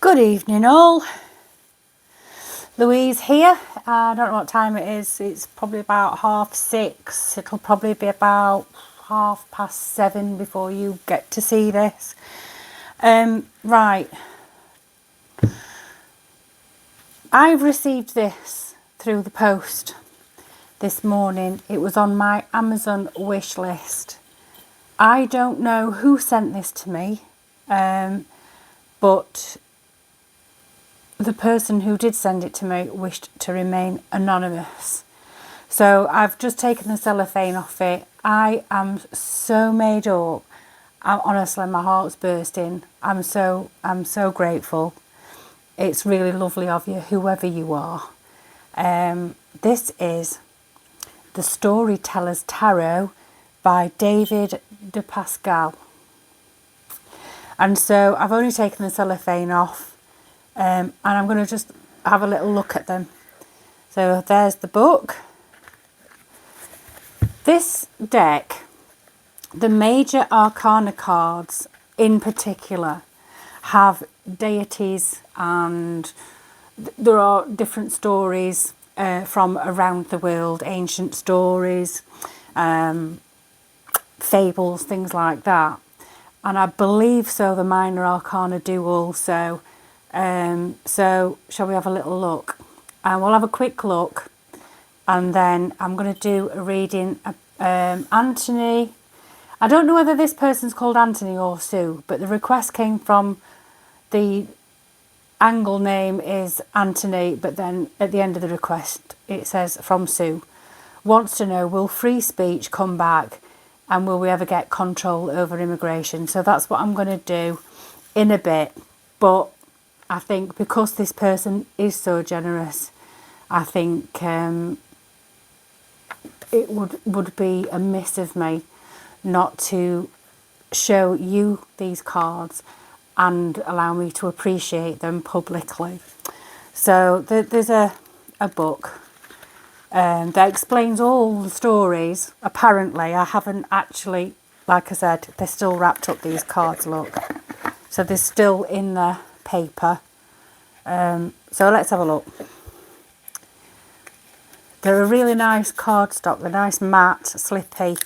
Good evening all. Louise here. I don't know what time it is. It's probably about 6:30. It'll probably be about 7:30 before you get to see this. Right. I've received this through the post this morning. It was on my Amazon wish list. I don't know who sent this to me, but the person who did send it to me wished to remain anonymous. So I've just taken the cellophane off it. I am so made up. Honestly, my heart's bursting. I'm so grateful. It's really lovely of you, whoever you are. This is the Storytellers Tarot by David de Pascal. And so I've only taken the cellophane off, and I'm going to just have a little look at them. So there's the book. This deck, the major arcana cards in particular, have deities, and there are different stories from around the world, ancient stories, fables, things like that. And I believe so the minor arcana do also. So shall we have a little look? We'll have a quick look, and then I'm going to do a reading. Anthony, I don't know whether this person's called Anthony or Sue, but the request came from the angle name is Anthony, but then at the end of the request it says from Sue. Wants to know, will free speech come back, and will we ever get control over immigration? So that's what I'm going to do in a bit. But I think because this person is so generous, I think it would be amiss of me not to show you these cards and allow me to appreciate them publicly. So there's a book that explains all the stories. Apparently, I haven't actually, like I said, they're still wrapped up, these cards, look. So they're still in the paper. So let's have a look. They're a really nice cardstock. They're nice matte, slippy.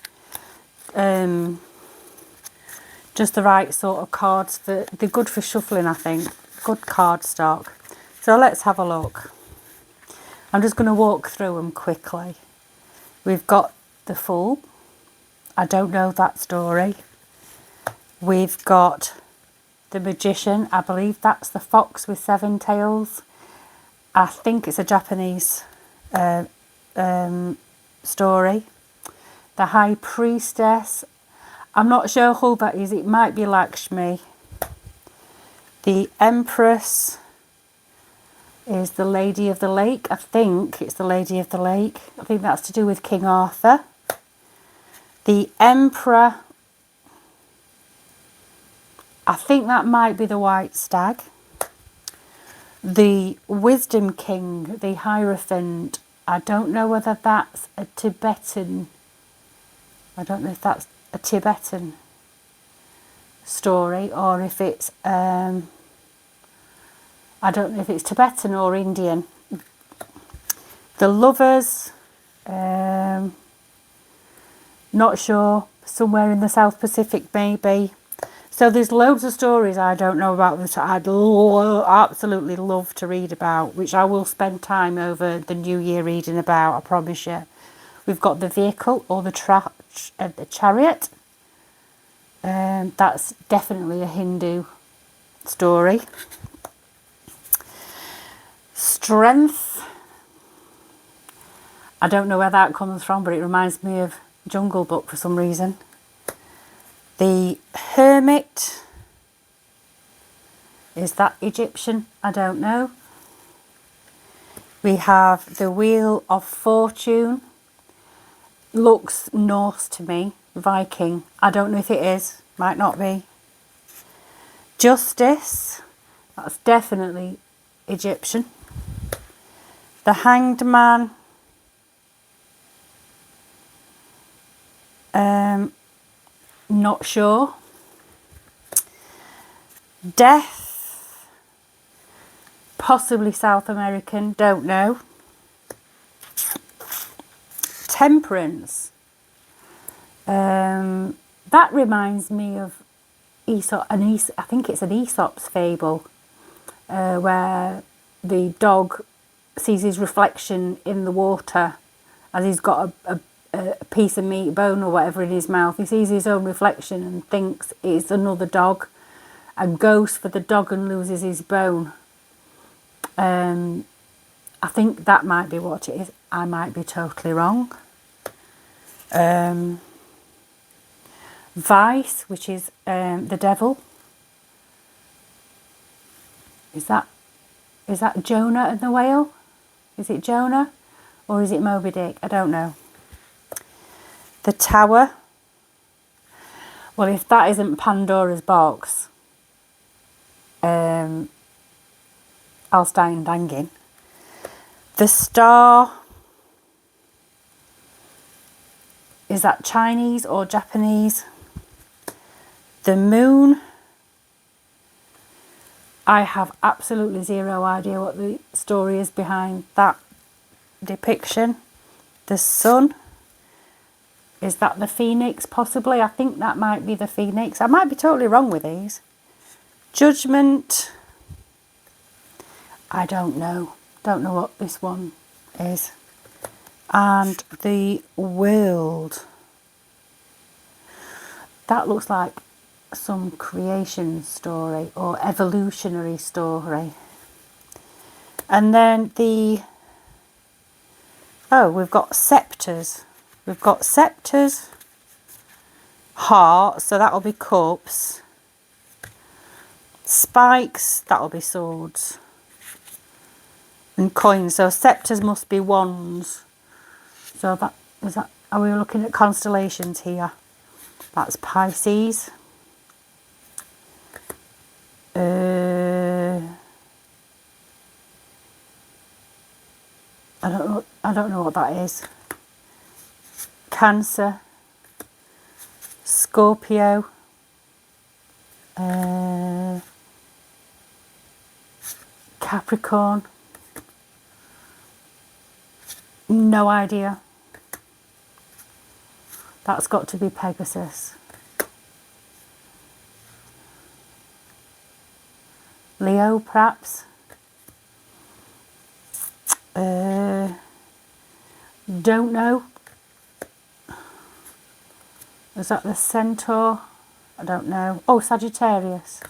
Just the right sort of cards. They're good for shuffling, I think. Good cardstock. So let's have a look. I'm just going to walk through them quickly. We've got the Fool. I don't know that story. We've got the Magician. I believe that's the Fox with 7 tails. I think it's a Japanese story. The High Priestess. I'm not sure who that is. It might be Lakshmi. The Empress is the Lady of the Lake. I think it's the Lady of the Lake. I think that's to do with King Arthur. The Emperor. I think that might be the White Stag. The Wisdom King, the Hierophant. I don't know whether that's a Tibetan. I don't know if that's a Tibetan story or if it's I don't know if it's Tibetan or Indian. The Lovers, not sure, somewhere in the South Pacific maybe. So there's loads of stories I don't know about that I'd absolutely love to read about, which I will spend time over the new year reading about, I promise you. We've got the Vehicle or the Chariot. That's definitely a Hindu story. Strength. I don't know where that comes from, but it reminds me of Jungle Book for some reason. The Hermit. Is that Egyptian? I don't know. We have the Wheel of Fortune. Looks Norse to me. Viking. I don't know if it is. Might not be. Justice. That's definitely Egyptian. The Hanged Man. Not sure. Death. Possibly South American, don't know. Temperance. That reminds me of Aesop, I think it's an Aesop's fable, where the dog sees his reflection in the water as he's got a piece of meat, bone or whatever in his mouth. He sees his own reflection and thinks it's another dog and goes for the dog and loses his bone. I think that might be what it is. I might be totally wrong. Vice, which is the devil. Is that Jonah and the whale? Is it Jonah or is it Moby Dick? I don't know. The Tower. Well, if that isn't Pandora's box, I'll stand hanging. The Star. Is that Chinese or Japanese? The Moon. I have absolutely zero idea what the story is behind that depiction. The Sun. Is that the Phoenix? Possibly. I think that might be the Phoenix. I might be totally wrong with these. Judgment. I don't know. Don't know what this one is. And the World. That looks like some creation story or evolutionary story. And then we've got sceptres. We've got sceptres, hearts, so that'll be cups. Spikes, that'll be swords. And coins, so sceptres must be wands. So are we looking at constellations here? That's Pisces. I don't know what that is. Cancer, Scorpio, Capricorn, no idea. That's got to be Pegasus. Leo, perhaps. Don't know. Is that the Centaur? I don't know. Oh, Sagittarius.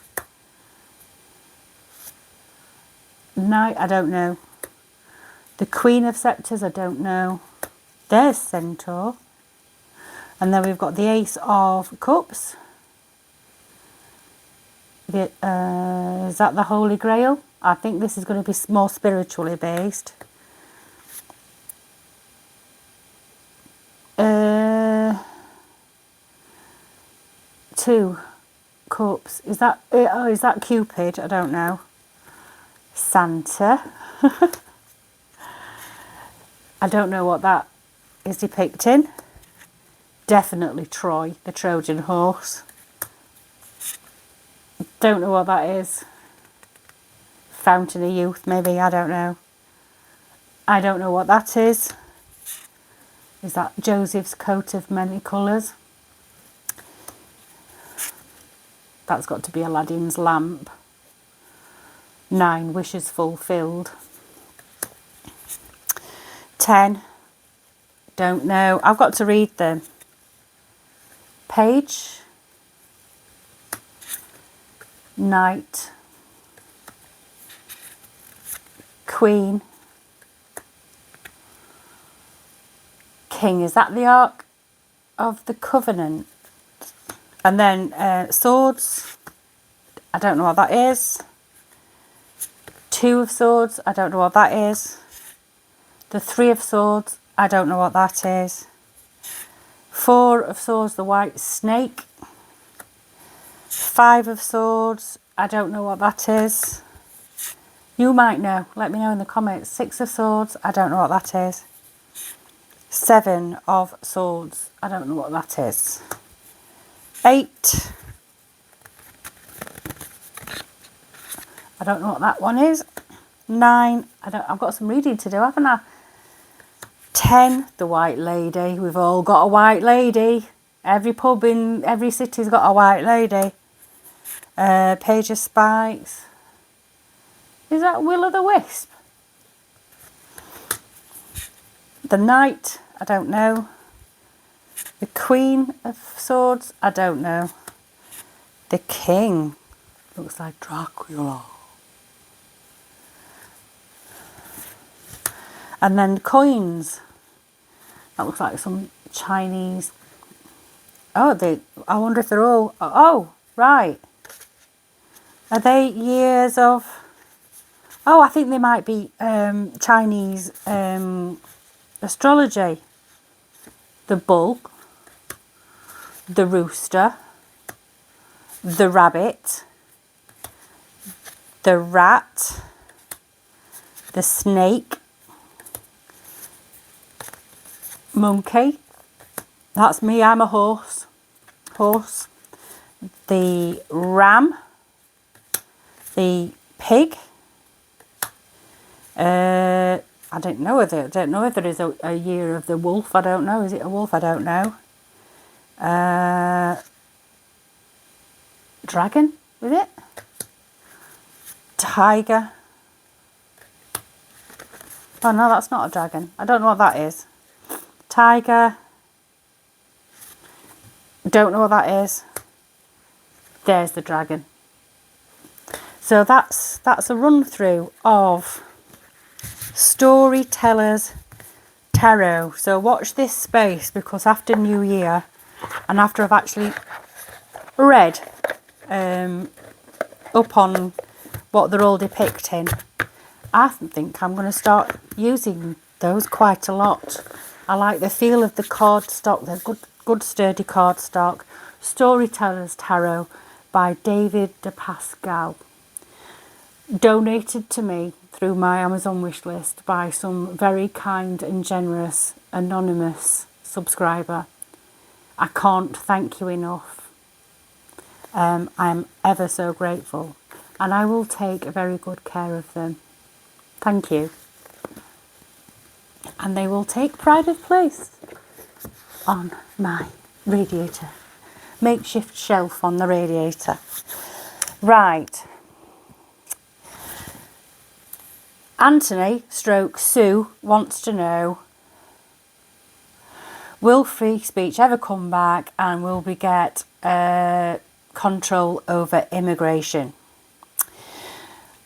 No, I don't know. The Queen of Sceptres, I don't know. There's Centaur. And then we've got the Ace of Cups. Is that the Holy Grail? I think this is going to be more spiritually based. Two cups. Is that Cupid? I don't know. Santa. I don't know what that is depicting. Definitely Troy, the Trojan horse. Don't know what that is. Fountain of Youth, maybe, I don't know. I don't know what that is. Is that Joseph's coat of many colours? That's got to be Aladdin's lamp. 9 wishes fulfilled. 10. Don't know. I've got to read them. Page. Knight. Queen. King. Is that the Ark of the Covenant? And then swords. I don't know what that is. 2 of Swords. I don't know what that is. The 3 of Swords. I don't know what that is. 4 of Swords. The White Snake. 5 of Swords. I don't know what that is. You might know. Let me know in the comments. 6 of Swords. I don't know what that is. 7 of Swords. I don't know what that is. 8. I don't know what that one is. 9, I've got some reading to do, haven't I? 10, the White Lady. We've all got a White Lady. Every pub in every city's got a White Lady. Page of Spikes. Is that Will-o'-the-Wisp? The Knight, I don't know. The Queen of Swords, I don't know. The King, looks like Dracula. And then coins. That looks like some Chinese. Oh, I wonder if they're all. Oh, right. Are they years of? Oh, I think they might be Chinese astrology. The bull, the rooster, the rabbit, the rat, the snake, monkey. That's me, I'm a horse. Horse. The ram, the pig. I don't know if there is a year of the wolf. I don't know. Is it a wolf? I don't know. Dragon, is it? Tiger. Oh no, that's not a dragon. I don't know what that is. Tiger. Don't know what that is. There's the dragon. So that's a run through of Storytellers Tarot. So watch this space, because after New Year and after I've actually read up on what they're all depicting, I think I'm going to start using those quite a lot. I like the feel of the cardstock. They're good sturdy cardstock. Storytellers Tarot by David de Pascal. Donated to me through my Amazon wish list by some very kind and generous anonymous subscriber. I can't thank you enough. I'm ever so grateful, and I will take very good care of them. Thank you. And they will take pride of place on my radiator. Makeshift shelf on the radiator. Right. Anthony / Sue wants to know, will free speech ever come back, and will we get control over immigration?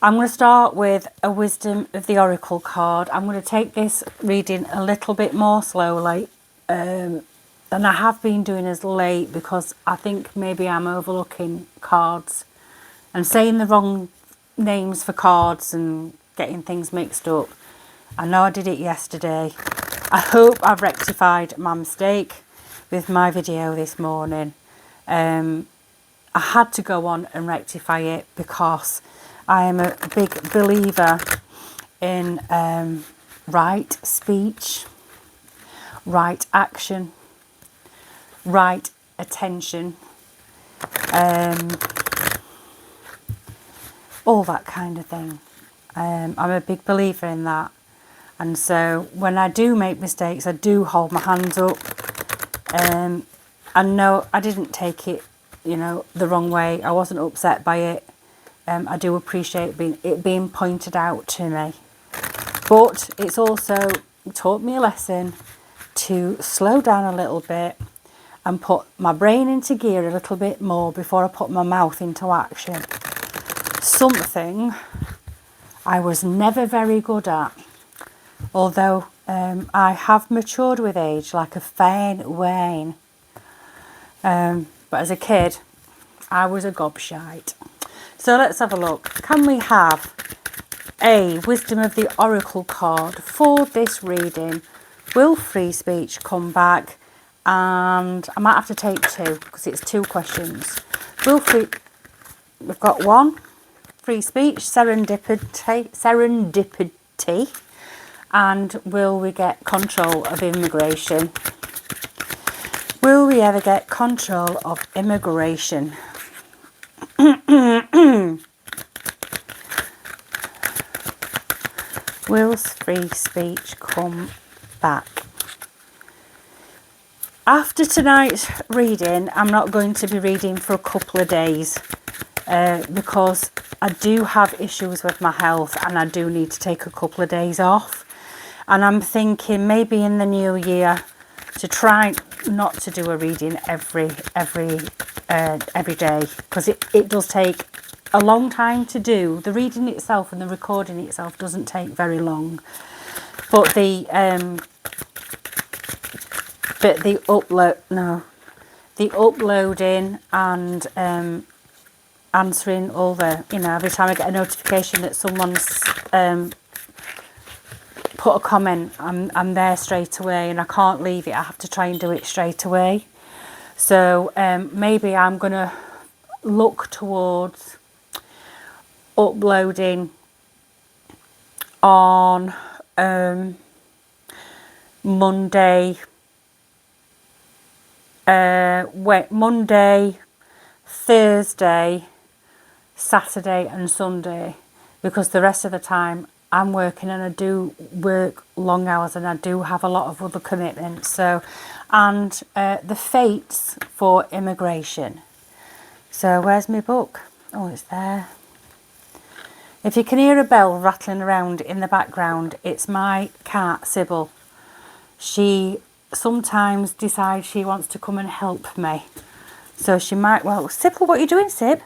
I'm going to start with a Wisdom of the Oracle card. I'm going to take this reading a little bit more slowly than I have been doing as late, because I think maybe I'm overlooking cards and saying the wrong names for cards and getting things mixed up. I know I did it yesterday. I hope I've rectified my mistake with my video this morning. I had to go on and rectify it because I am a big believer in right speech, right action, right attention, all that kind of thing. I'm a big believer in that, and so when I do make mistakes, I do hold my hands up. I know I didn't take it, the wrong way. I wasn't upset by it. I do appreciate it being pointed out to me, but it's also taught me a lesson to slow down a little bit and put my brain into gear a little bit more before I put my mouth into action. Something I was never very good at, although I have matured with age like a fine wine. But as a kid, I was a gobshite. So let's have a look. Can we have a Wisdom of the Oracle card for this reading? Will free speech come back? And I might have to take two because it's two questions. We've got one. Free speech, serendipity, and will we get control of immigration? Will we ever get control of immigration? Will free speech come back? After tonight's reading, I'm not going to be reading for a couple of days because I do have issues with my health and I do need to take a couple of days off. And I'm thinking maybe in the new year to try not to do a reading every day, because it does take a long time to do. The reading itself and the recording itself doesn't take very long, but the uploading and answering all the, every time I get a notification that someone's put a comment, I'm there straight away, and I can't leave it. I have to try and do it straight away. So maybe I'm gonna look towards uploading on Monday, Thursday, Saturday and Sunday, because the rest of the time I'm working and I do work long hours and I do have a lot of other commitments. So, and the fates for immigration. So where's my book? Oh, it's there. If you can hear a bell rattling around in the background, it's my cat, Sybil. She sometimes decides she wants to come and help me. So she might, well, Sybil, what are you doing, Syb?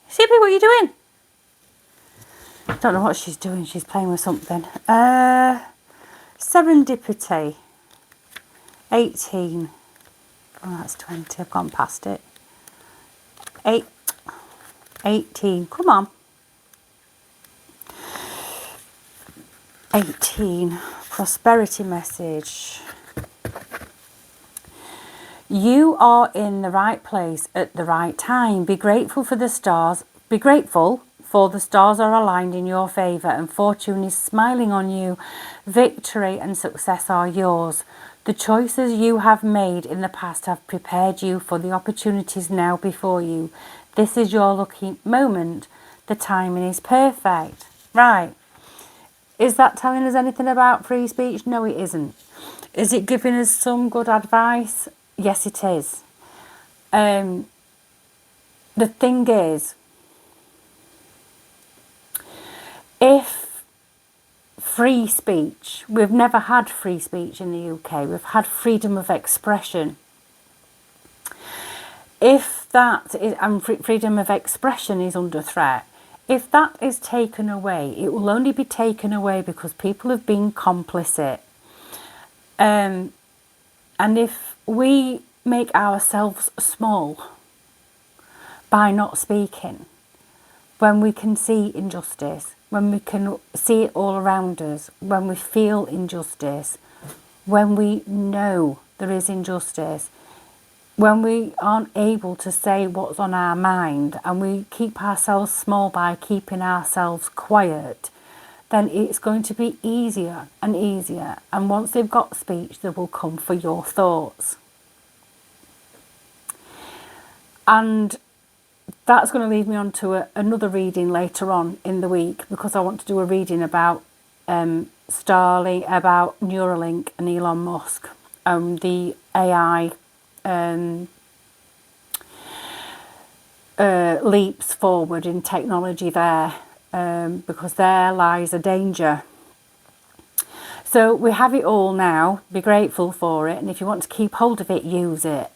Sybil, what are you doing? Don't know what she's doing. She's playing with something. Serendipity. 18. Oh, that's 20. I've gone past it. 18. Come on. 18. Prosperity message. You are in the right place at the right time. Be grateful for the stars. Be grateful, for the stars are aligned in your favour and fortune is smiling on you. Victory and success are yours. The choices you have made in the past have prepared you for the opportunities now before you. This is your lucky moment. The timing is perfect. Right. Is that telling us anything about free speech? No, it isn't. Is it giving us some good advice? Yes, it is. The thing is, if free speech, we've never had free speech in the UK, we've had freedom of expression. If that is, and freedom of expression is under threat, if that is taken away, it will only be taken away because people have been complicit. And if we make ourselves small by not speaking, when we can see injustice, when we can see it all around us, when we feel injustice, when we know there is injustice, when we aren't able to say what's on our mind and we keep ourselves small by keeping ourselves quiet, then it's going to be easier and easier. And once they've got speech, they will come for your thoughts. And that's going to lead me on to another reading later on in the week, because I want to do a reading about Starlink, about Neuralink and Elon Musk, the AI leaps forward in technology there, because there lies a danger. So we have it all now. Be grateful for it, and if you want to keep hold of it, use it.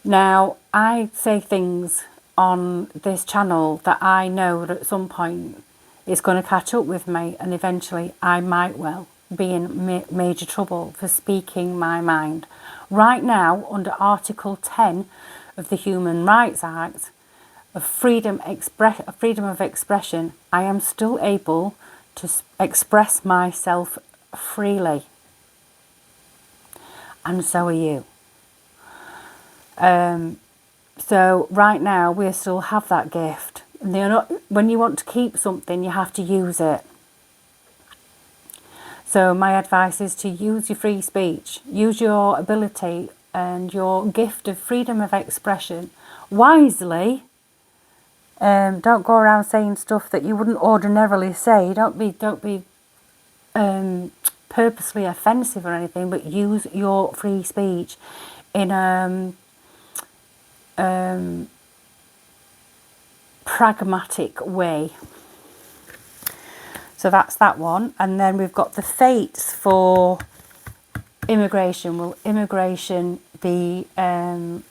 Now, I say things on this channel that I know that at some point it's going to catch up with me, and eventually I might well be in major trouble for speaking my mind. Right now, under Article 10 of the Human Rights Act of freedom of expression, I am still able to express myself freely, and so are you. So right now we still have that gift. When you want to keep something, you have to use it. So my advice is to use your free speech, use your ability and your gift of freedom of expression wisely. Don't go around saying stuff that you wouldn't ordinarily say. Don't be purposely offensive or anything, but use your free speech in a pragmatic way. So that's that one. And then we've got the fates for immigration. Will immigration be ever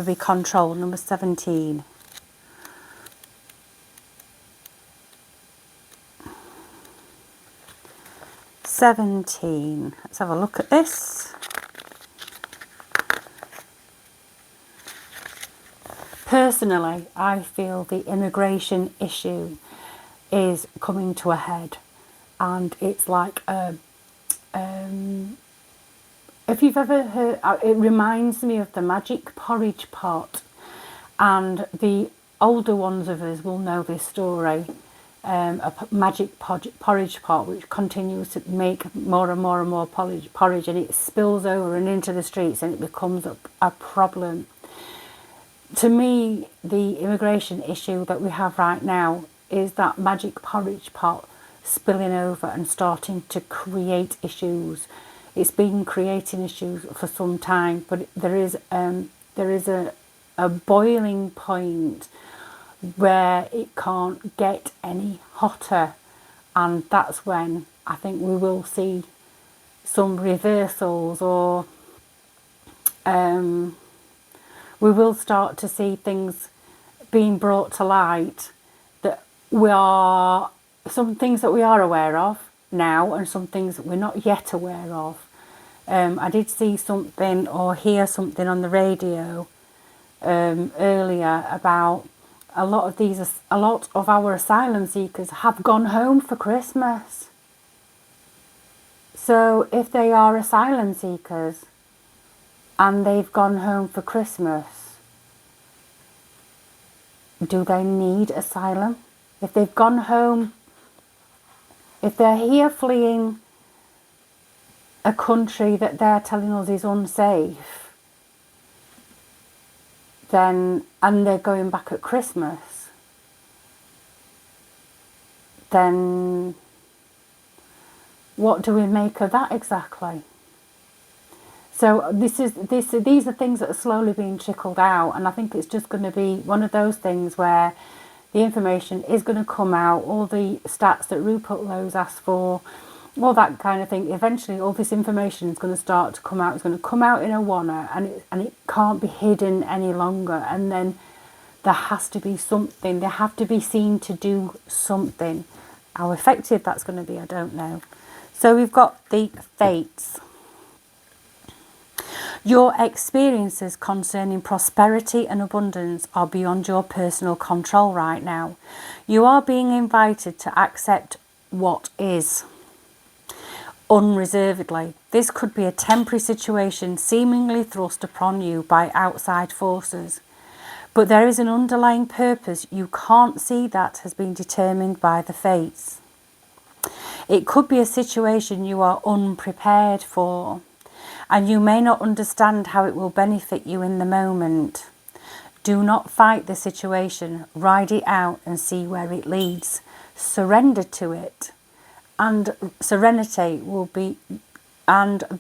be controlled? Number 17. Let's have a look at this. Personally, I feel the immigration issue is coming to a head, and it's like if you've ever heard, it reminds me of the magic porridge pot, and the older ones of us will know this story. Magic porridge pot which continues to make more and more and more porridge, and it spills over and into the streets, and it becomes a problem. To me, the immigration issue that we have right now is that magic porridge pot spilling over and starting to create issues. It's been creating issues for some time, but there is a boiling point where it can't get any hotter, and that's when I think we will see some reversals, or we will start to see things being brought to light that some things that we are aware of now, and some things that we're not yet aware of. I did see something or hear something on the radio earlier about a lot of our asylum seekers have gone home for Christmas. So if they are asylum seekers and they've gone home for Christmas, do they need asylum? If they've gone home, if they're here fleeing a country that they're telling us is unsafe, then, and they're going back at Christmas, then what do we make of that exactly? So these are things that are slowly being trickled out, and I think it's just going to be one of those things where the information is going to come out, all the stats that Rupert Lowe's asked for, all that kind of thing. Eventually all this information is going to start to come out. It's going to come out in a wanna, and it can't be hidden any longer, and then there has to be something. They have to be seen to do something. How effective that's going to be, I don't know. So we've got the fates. Your experiences concerning prosperity and abundance are beyond your personal control right now. You are being invited to accept what is unreservedly. This could be a temporary situation seemingly thrust upon you by outside forces. But there is an underlying purpose you can't see that has been determined by the fates. It could be a situation you are unprepared for, and you may not understand how it will benefit you in the moment. Do not fight the situation, ride it out and see where it leads. Surrender to it, and the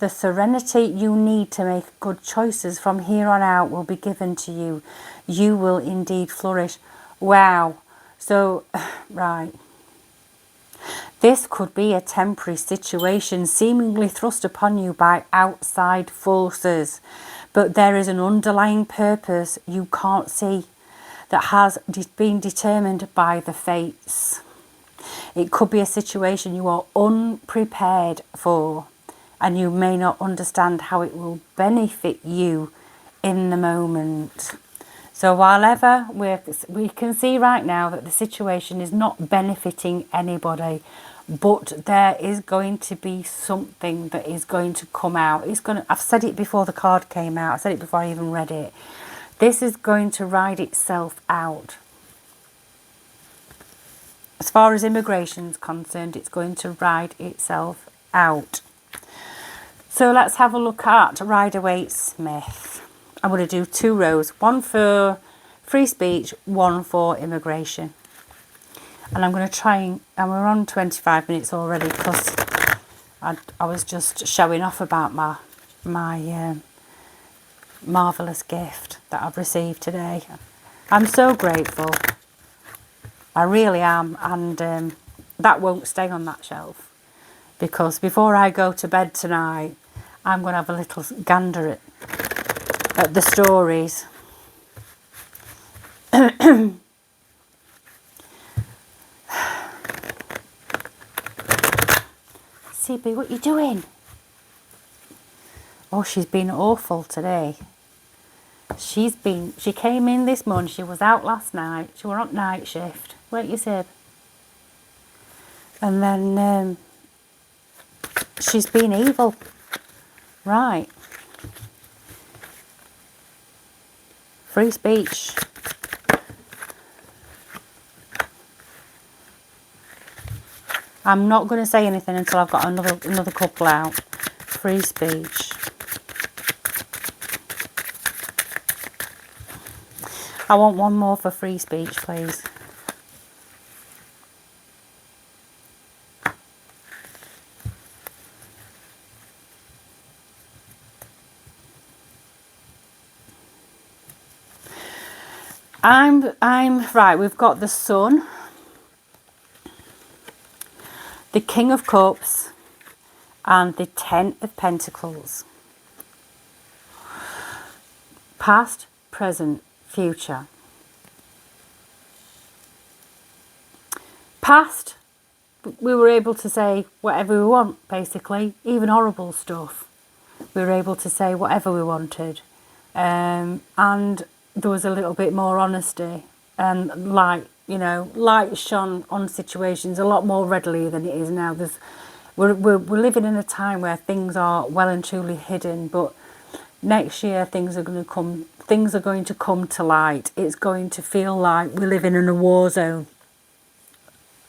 serenity you need to make good choices from here on out will be given to you. You will indeed flourish. Wow. So, right. This could be a temporary situation seemingly thrust upon you by outside forces, but there is an underlying purpose you can't see that has been determined by the fates. It could be a situation you are unprepared for, and you may not understand how it will benefit you in the moment. So whatever we can see right now that the situation is not benefiting anybody, but there is going to be something that is going to come out. I've said it before the card came out. I said it before I even read it. This is going to ride itself out. As far as immigration is concerned, it's going to ride itself out. So let's have a look at Rider-Waite-Smith. I'm going to do 2 rows, one for free speech, one for immigration. And I'm going to try and we're on 25 minutes already because I was just showing off about my marvellous gift that I've received today. I'm so grateful. I really am. And that won't stay on that shelf, because before I go to bed tonight, I'm going to have a little gander at the stories. CB, what you doing? Oh, she's been awful today. She came in this morning, she was out last night, she were on night shift, weren't you, Sib? And then she's been evil. Right. Free speech. I'm not going to say anything until I've got another couple out. Free speech. I want one more for free speech, please. I'm right. We've got the Sun, the King of Cups, and the Ten of Pentacles. Past, present, future. Past, we were able to say whatever we want, basically, even horrible stuff. We were able to say whatever we wanted. And there was a little bit more honesty and light, light shone on situations a lot more readily than it is now. We're living in a time where things are well and truly hidden, but next year things are going to come to light. It's going to feel like we're living in a war zone.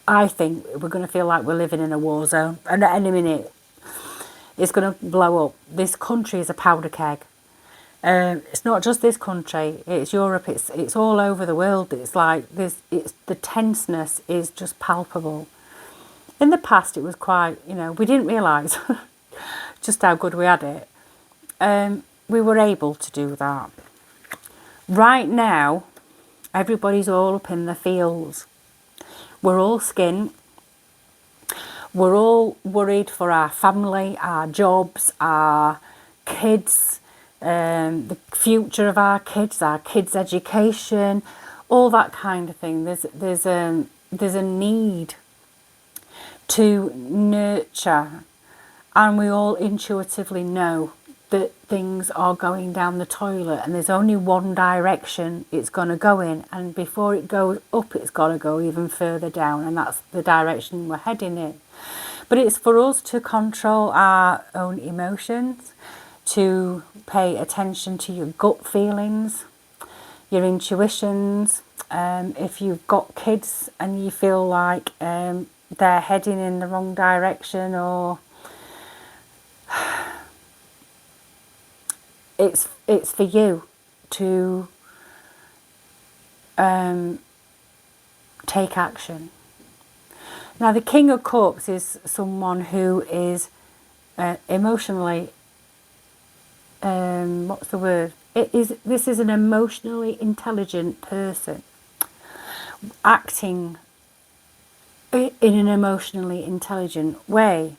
I think we're going to feel like we're living in a war zone, and at any minute it's going to blow up. This country is a powder keg. It's not just this country, it's Europe, it's all over the world. It's like the tenseness is just palpable. In the past it was quite, we didn't realise just how good we had it. We were able to do that. Right now, everybody's all up in the fields. We're all skint. We're all worried for our family, our jobs, our kids, the future of our kids' education, all that kind of thing. There's a need to nurture, and we all intuitively know that things are going down the toilet, and there's only one direction it's going to go in, and before it goes up it's got to go even further down, and that's the direction we're heading in. But it's for us to control our own emotions, to pay attention to your gut feelings, your intuitions. If you've got kids and you feel like they're heading in the wrong direction, or it's for you to take action. Now, the King of Cups is someone who is emotionally, what's the word? This is an emotionally intelligent person acting in an emotionally intelligent way.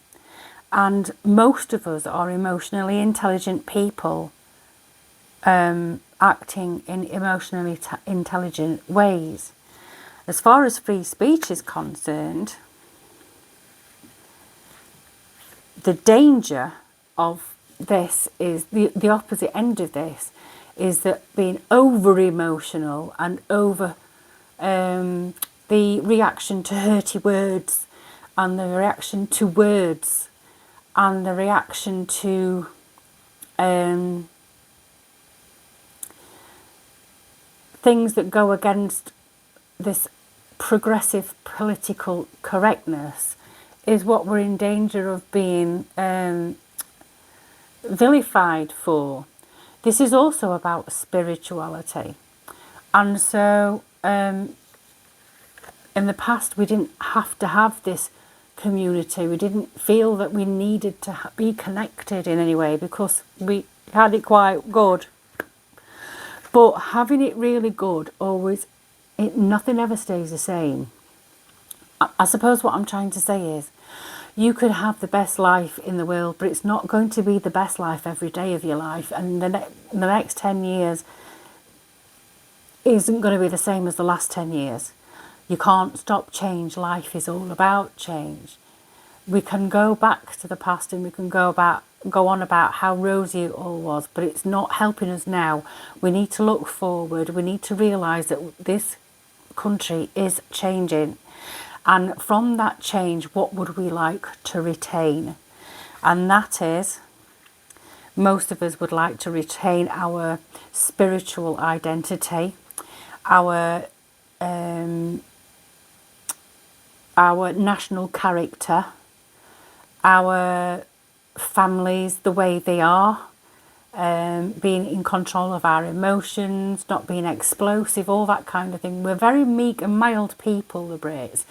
And most of us are emotionally intelligent people acting in emotionally intelligent ways. As far as free speech is concerned, the danger of this is, the opposite end of this, is that being over emotional and over the reaction to hurty words, and the reaction to words, and the reaction to things that go against this progressive political correctness, is what we're in danger of being vilified for. This is also about spirituality. And so in the past we didn't have to have this community. We didn't feel that we needed to be connected in any way because we had it quite good. But having it really good always, nothing ever stays the same. I suppose what I'm trying to say is you could have the best life in the world, but it's not going to be the best life every day of your life. And the next 10 years isn't going to be the same as the last 10 years. You can't stop change. Life is all about change. We can go back to the past and we can go on about how rosy it all was, but it's not helping us now. We need to look forward. We need to realise that this country is changing. And from that change, what would we like to retain? And that is, most of us would like to retain our spiritual identity, our national character, our families the way they are, being in control of our emotions, not being explosive, all that kind of thing. We're very meek and mild people, the Brits.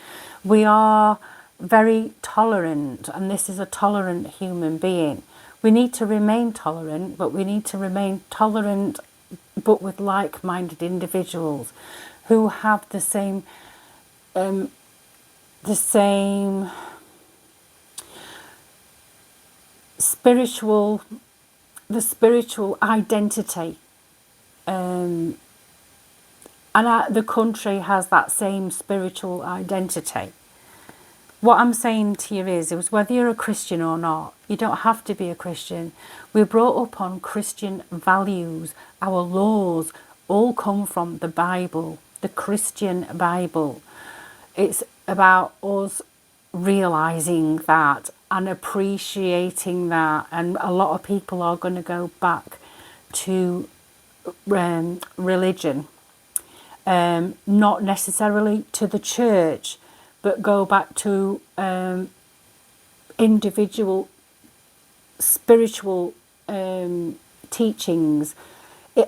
We are very tolerant, and this is a tolerant human being. We need to remain tolerant, but we need to remain tolerant but with like-minded individuals who have the same spiritual identity, and the country has that same spiritual identity. What I'm saying to you is whether you're a Christian or not, you don't have to be a Christian. We're brought up on Christian values. Our laws all come from the Bible, the Christian Bible. It's about us realising that and appreciating that. And a lot of people are going to go back to religion, not necessarily to the church, but go back to individual spiritual teachings.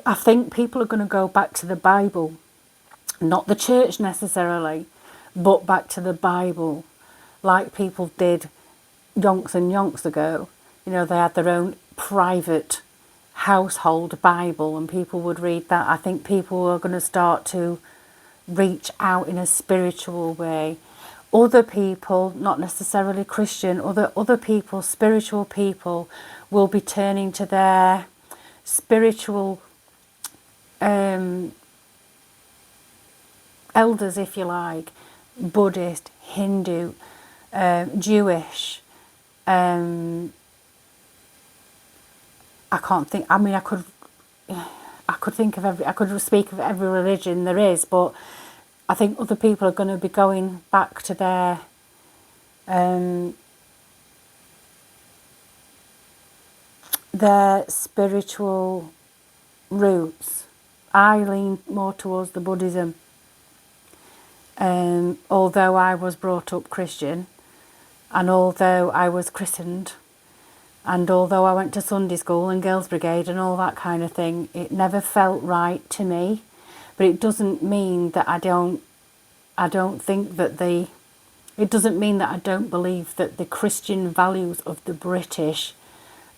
I think people are going to go back to the Bible, not the church necessarily, but back to the Bible, like people did yonks and yonks ago. You know, they had their own private household Bible and people would read that. I think people are going to start to reach out in a spiritual way. Other people, not necessarily Christian, other people, spiritual people, will be turning to their spiritual elders, if you like, Buddhist, Hindu, Jewish. I can't think. I mean, I could think of I could speak of every religion there is, but I think other people are going to be going back to their spiritual roots. I lean more towards the Buddhism. Although I was brought up Christian, and although I was christened, and although I went to Sunday school and Girls' Brigade and all that kind of thing, it never felt right to me. But it doesn't mean that I don't think that it doesn't mean that I don't believe that the Christian values of the British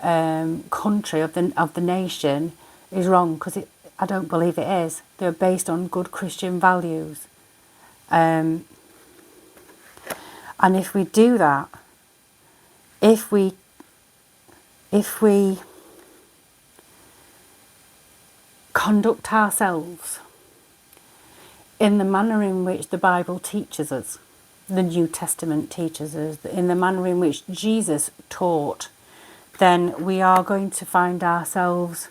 country, of the nation, is wrong, because I don't believe it is. They're based on good Christian values. And if we do that, if we conduct ourselves in the manner in which the Bible teaches us, the New Testament teaches us, in the manner in which Jesus taught, then we are going to find ourselves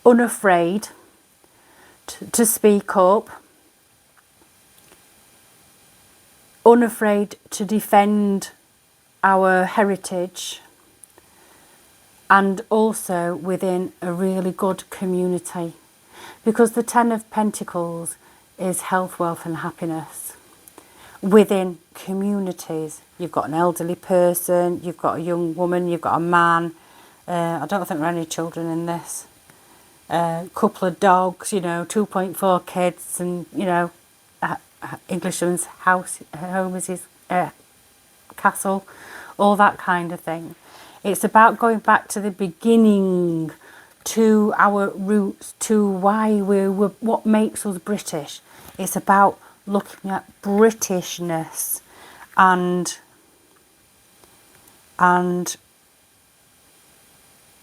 unafraid to speak up, unafraid to defend our heritage, and also within a really good community. Because the 10 of Pentacles is health, wealth and happiness. Within communities, you've got an elderly person, you've got a young woman, you've got a man. I don't think there are any children in this. a couple of dogs, you know, 2.4 kids, and, you know, Englishman's house, home is his castle, all that kind of thing. It's about going back to the beginning, to our roots, to why we're what makes us British. It's about looking at Britishness and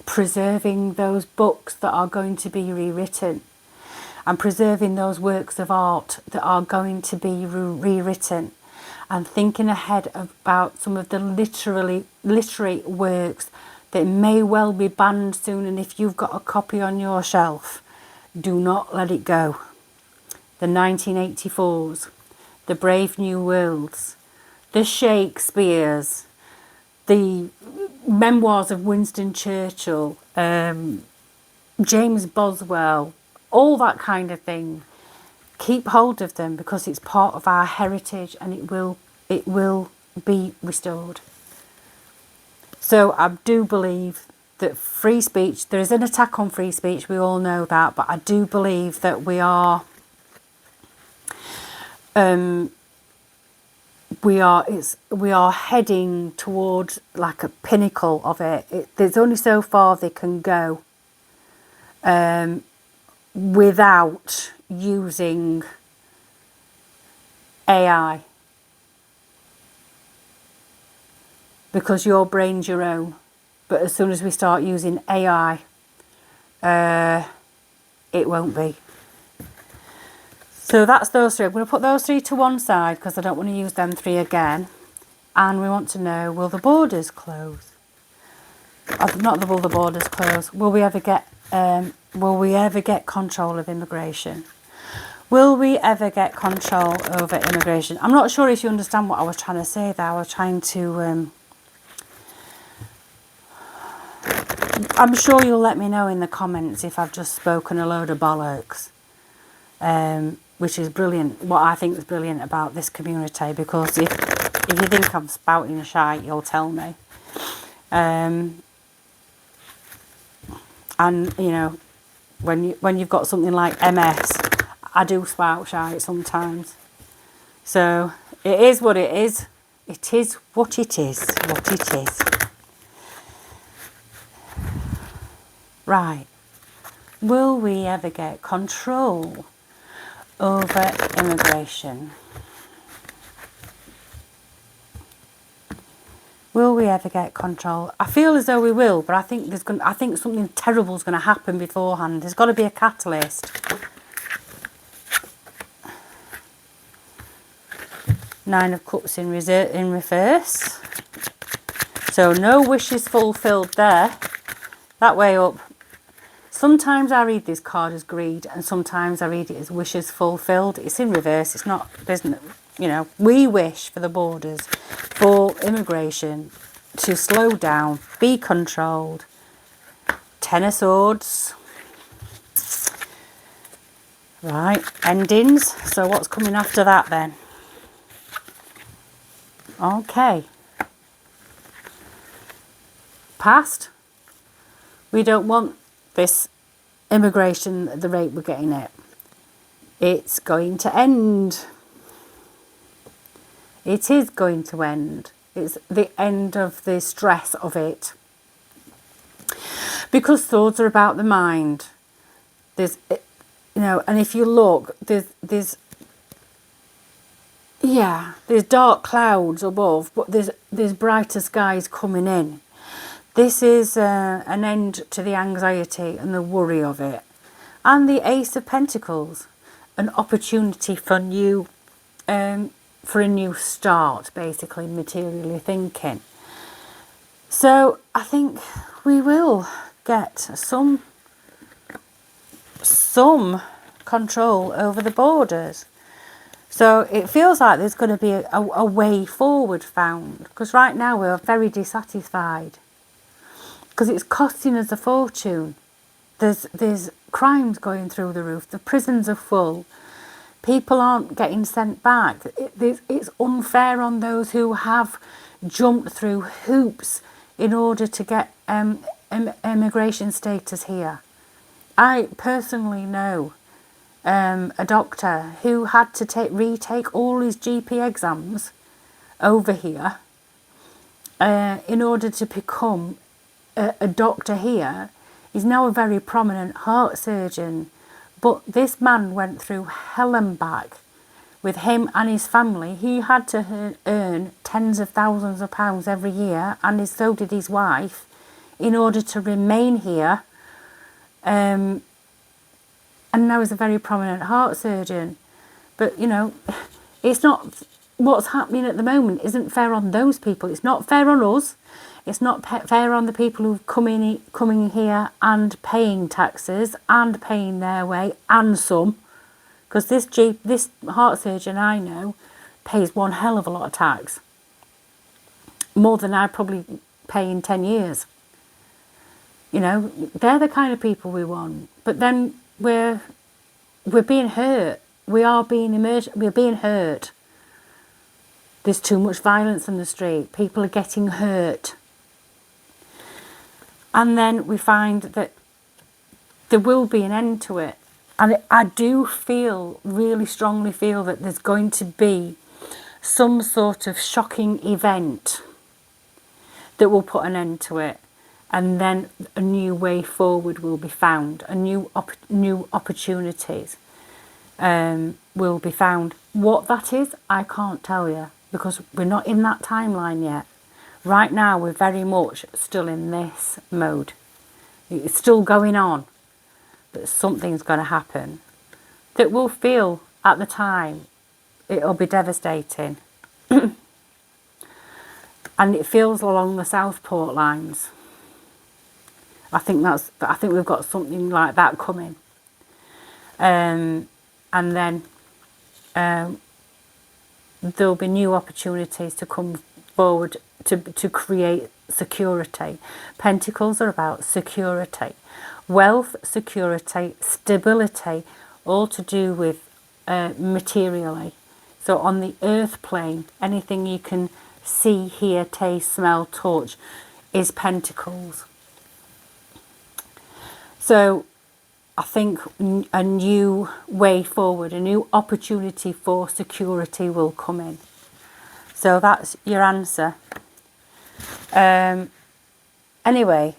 preserving those books that are going to be rewritten, and preserving those works of art that are going to be rewritten, and thinking ahead about some of the literary works that may well be banned soon. And if you've got a copy on your shelf, do not let it go. The 1984s, the Brave New Worlds, the Shakespeares, the memoirs of Winston Churchill, James Boswell, all that kind of thing. Keep hold of them, because it's part of our heritage, and it will be restored. So I do believe that free speech, there is an attack on free speech, we all know that, but I do believe that we are heading towards like a pinnacle of it. There's only so far they can go without using AI, because your brain's your own. But as soon as we start using AI, it won't be. So that's those three. I'm going to put those three to one side because I don't want to use them three again. And we want to know, will the borders close? Not will the borders close. Will we ever get control of immigration? Will we ever get control over immigration? I'm not sure if you understand what I was trying to say there. I was trying to... I'm sure you'll let me know in the comments if I've just spoken a load of bollocks. Which is brilliant. What I think is brilliant about this community, because if you think I'm spouting shite, you'll tell me. And you know, when you've got something like MS, I do spout shite sometimes. So it is what it is. It is what it is. What it is. Right. Will we ever get control over immigration? Will we ever get control? I feel as though we will, but I think something terrible is going to happen beforehand. There's got to be a catalyst. Nine of Cups in reverse. So no wishes fulfilled there. That way up. Sometimes I read this card as greed, and sometimes I read it as wishes fulfilled. It's in reverse. It's not, isn't it? You know, we wish for the borders, for immigration to slow down, be controlled. Ten of Swords. Right, endings. So what's coming after that then? Okay. Past. We don't want this immigration at the rate we're getting it. It's going to end. It is going to end. It's the end of the stress of it. Because swords are about the mind. There's, you know, and if you look, there's dark clouds above, but there's brighter skies coming in. This is an end to the anxiety and the worry of it. And the Ace of Pentacles, an opportunity for a new start, basically, materially thinking. So I think we will get some control over the borders. So it feels like there's going to be a way forward found, because right now we're very dissatisfied. Because it's costing us a fortune. There's crimes going through the roof. The prisons are full. People aren't getting sent back. It's unfair on those who have jumped through hoops in order to get immigration status here. I personally know a doctor who had to retake all his GP exams over here in order to become a doctor here. He's now a very prominent heart surgeon, but this man went through hell and back with him and his family. He had to earn tens of thousands of pounds every year, and so did his wife, in order to remain here. And now he's a very prominent heart surgeon. But, you know, it's not, what's happening at the moment isn't fair on those people. It's not fair on us. It's not fair on the people who've coming here and paying taxes and paying their way and some. Because this heart surgeon I know pays one hell of a lot of tax. More than I probably pay in 10 years. You know, they're the kind of people we want. But then we're being hurt. We're being hurt. There's too much violence in the street. People are getting hurt. And then we find that there will be an end to it. And I do really strongly feel that there's going to be some sort of shocking event that will put an end to it. And then a new way forward will be found. New opportunities will be found. What that is, I can't tell you, because we're not in that timeline yet. Right now, we're very much still in this mode. It's still going on. But something's going to happen that we'll feel at the time. It'll be devastating. And it feels along the Southport lines. I think we've got something like that coming. And then there'll be new opportunities to come forward to create security. Pentacles are about security. Wealth, security, stability, all to do with materially. So on the earth plane, anything you can see, hear, taste, smell, touch is pentacles. So I think a new way forward, a new opportunity for security will come in. So that's your answer. Anyway,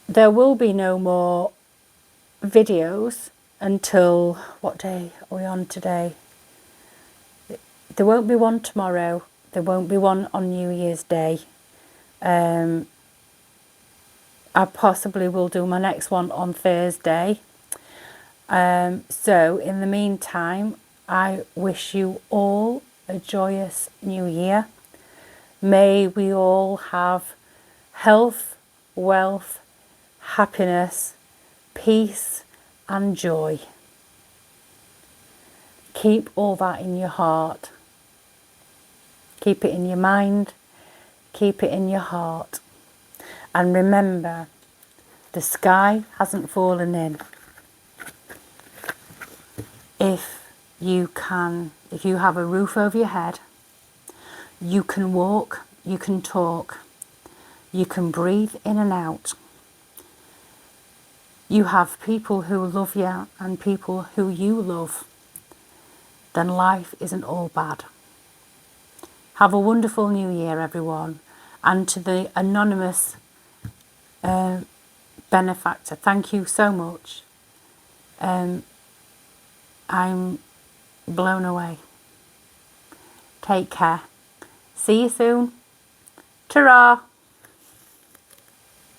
there will be no more videos until, what day are we on today? There won't be one tomorrow. There won't be one on New Year's Day. I possibly will do my next one on Thursday. So in the meantime, I wish you all a joyous new year. May we all have health, wealth, happiness, peace and joy. Keep all that in your heart. Keep it in your mind. Keep it in your heart. And remember, the sky hasn't fallen in. If you have a roof over your head, you can walk, you can talk, you can breathe in and out. You have people who love you and people who you love, then life isn't all bad. Have a wonderful new year, everyone. And to the anonymous benefactor, thank you so much. I'm blown away. Take care. See you soon. Ta-ra.